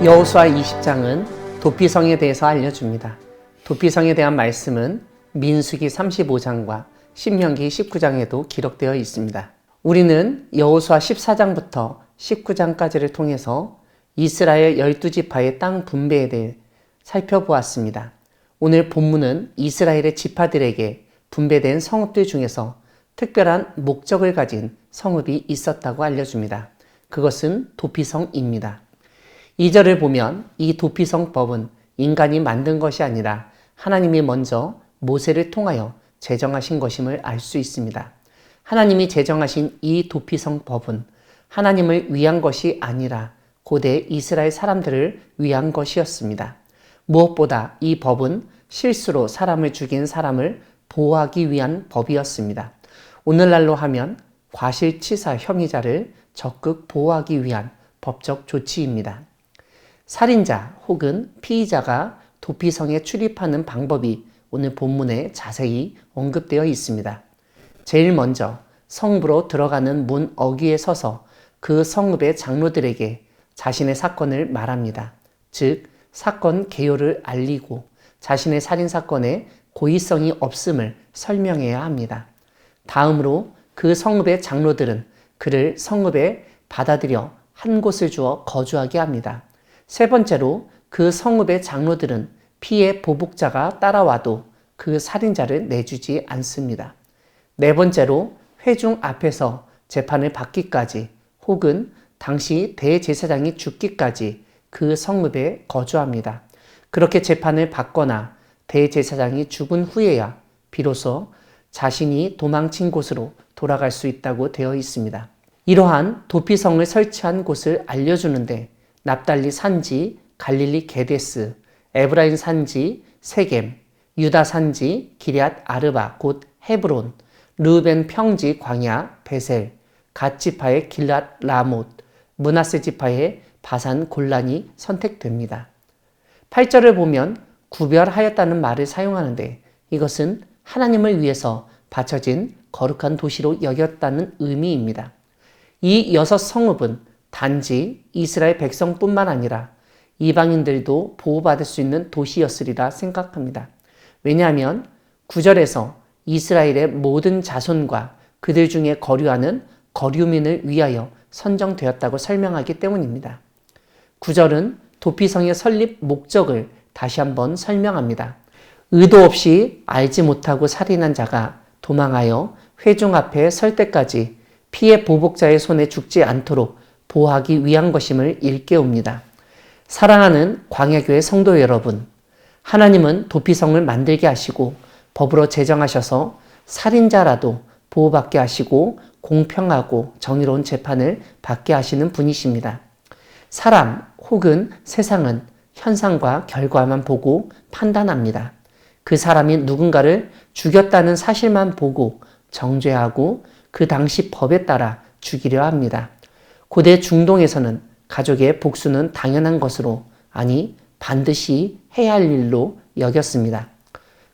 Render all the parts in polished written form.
여호수아 20장은 도피성에 대해서 알려줍니다. 도피성에 대한 말씀은 민수기 35장과 신명기 19장에도 기록되어 있습니다. 우리는 여호수아 14장부터 19장까지를 통해서 이스라엘 12지파의 땅 분배에 대해 살펴보았습니다. 오늘 본문은 이스라엘의 지파들에게 분배된 성읍들 중에서 특별한 목적을 가진 성읍이 있었다고 알려줍니다. 그것은 도피성입니다. 2절을 보면 이 도피성법은 인간이 만든 것이 아니라 하나님이 먼저 모세를 통하여 제정하신 것임을 알 수 있습니다. 하나님이 제정하신 이 도피성법은 하나님을 위한 것이 아니라 고대 이스라엘 사람들을 위한 것이었습니다. 무엇보다 이 법은 실수로 사람을 죽인 사람을 보호하기 위한 법이었습니다. 오늘날로 하면 과실치사 혐의자를 적극 보호하기 위한 법적 조치입니다. 살인자 혹은 피의자가 도피성에 출입하는 방법이 오늘 본문에 자세히 언급되어 있습니다. 제일 먼저 성읍으로 들어가는 문 어귀에 서서 그 성읍의 장로들에게 자신의 사건을 말합니다. 즉, 사건 개요를 알리고 자신의 살인사건에 고의성이 없음을 설명해야 합니다. 다음으로 그 성읍의 장로들은 그를 성읍에 받아들여 한 곳을 주어 거주하게 합니다. 세 번째로 그 성읍의 장로들은 피해 보복자가 따라와도 그 살인자를 내주지 않습니다. 네 번째로 회중 앞에서 재판을 받기까지 혹은 당시 대제사장이 죽기까지 그 성읍에 거주합니다. 그렇게 재판을 받거나 대제사장이 죽은 후에야 비로소 자신이 도망친 곳으로 돌아갈 수 있다고 되어 있습니다. 이러한 도피성을 설치한 곳을 알려주는데 납달리 산지 갈릴리 게데스, 에브라임 산지 세겜, 유다 산지 기럇 아르바 곧 헤브론, 르우벤 평지 광야 베셀, 갓 지파의 길랏 라못, 므낫세 지파의 바산 골란이 선택됩니다. 8절을 보면 구별하였다는 말을 사용하는데 이것은 하나님을 위해서 바쳐진 거룩한 도시로 여겼다는 의미입니다. 이 6 성읍은 단지 이스라엘 백성뿐만 아니라 이방인들도 보호받을 수 있는 도시였으리라 생각합니다. 왜냐하면 9절에서 이스라엘의 모든 자손과 그들 중에 거류하는 거류민을 위하여 선정되었다고 설명하기 때문입니다. 9절은 도피성의 설립 목적을 다시 한번 설명합니다. 의도 없이 알지 못하고 살인한 자가 도망하여 회중 앞에 설 때까지 피해 보복자의 손에 죽지 않도록 보호하기 위한 것임을 일깨웁니다. 사랑하는 광야교회 성도 여러분, 하나님은 도피성을 만들게 하시고 법으로 제정하셔서 살인자라도 보호받게 하시고 공평하고 정의로운 재판을 받게 하시는 분이십니다. 사람 혹은 세상은 현상과 결과만 보고 판단합니다. 그 사람이 누군가를 죽였다는 사실만 보고 정죄하고 그 당시 법에 따라 죽이려 합니다. 고대 중동에서는 가족의 복수는 당연한 것으로, 아니 반드시 해야 할 일로 여겼습니다.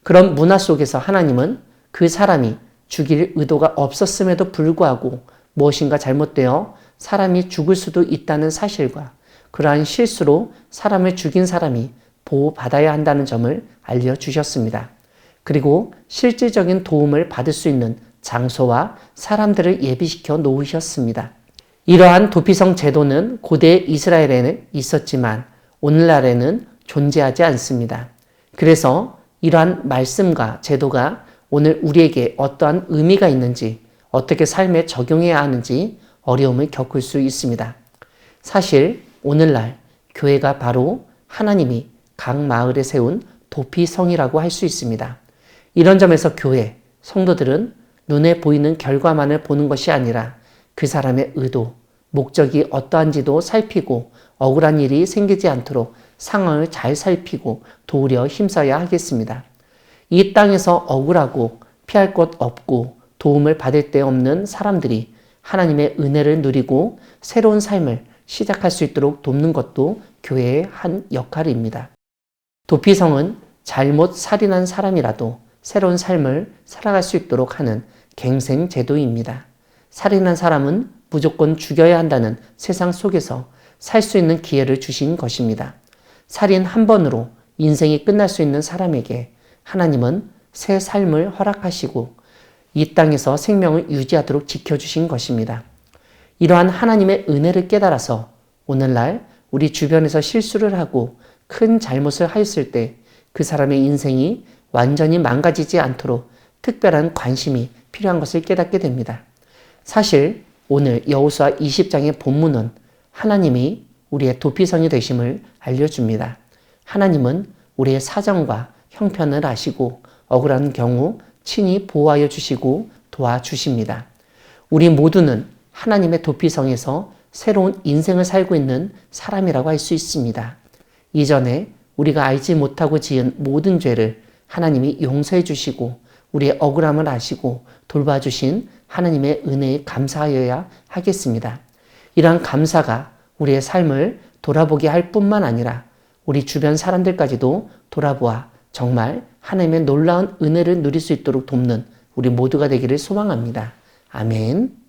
그런 문화 속에서 하나님은 그 사람이 죽일 의도가 없었음에도 불구하고 무엇인가 잘못되어 사람이 죽을 수도 있다는 사실과 그러한 실수로 사람을 죽인 사람이 보호받아야 한다는 점을 알려주셨습니다. 그리고 실질적인 도움을 받을 수 있는 장소와 사람들을 예비시켜 놓으셨습니다. 이러한 도피성 제도는 고대 이스라엘에는 있었지만 오늘날에는 존재하지 않습니다. 그래서 이러한 말씀과 제도가 오늘 우리에게 어떠한 의미가 있는지, 어떻게 삶에 적용해야 하는지 어려움을 겪을 수 있습니다. 사실 오늘날 교회가 바로 하나님이 각 마을에 세운 도피성이라고 할 수 있습니다. 이런 점에서 교회, 성도들은 눈에 보이는 결과만을 보는 것이 아니라 그 사람의 의도, 목적이 어떠한지도 살피고 억울한 일이 생기지 않도록 상황을 잘 살피고 도우려 힘써야 하겠습니다. 이 땅에서 억울하고 피할 것 없고 도움을 받을 데 없는 사람들이 하나님의 은혜를 누리고 새로운 삶을 시작할 수 있도록 돕는 것도 교회의 한 역할입니다. 도피성은 잘못 살인한 사람이라도 새로운 삶을 살아갈 수 있도록 하는 갱생 제도입니다. 살인한 사람은 무조건 죽여야 한다는 세상 속에서 살 수 있는 기회를 주신 것입니다. 살인 한 번으로 인생이 끝날 수 있는 사람에게 하나님은 새 삶을 허락하시고 이 땅에서 생명을 유지하도록 지켜주신 것입니다. 이러한 하나님의 은혜를 깨달아서 오늘날 우리 주변에서 실수를 하고 큰 잘못을 하였을 때 그 사람의 인생이 완전히 망가지지 않도록 특별한 관심이 필요한 것을 깨닫게 됩니다. 사실 오늘 여호수아 20장의 본문은 하나님이 우리의 도피성이 되심을 알려줍니다. 하나님은 우리의 사정과 형편을 아시고 억울한 경우 친히 보호하여 주시고 도와주십니다. 우리 모두는 하나님의 도피성에서 새로운 인생을 살고 있는 사람이라고 할 수 있습니다. 이전에 우리가 알지 못하고 지은 모든 죄를 하나님이 용서해 주시고 우리의 억울함을 아시고 돌봐주신 하나님의 은혜에 감사하여야 하겠습니다. 이러한 감사가 우리의 삶을 돌아보게 할 뿐만 아니라 우리 주변 사람들까지도 돌아보아 정말 하나님의 놀라운 은혜를 누릴 수 있도록 돕는 우리 모두가 되기를 소망합니다. 아멘.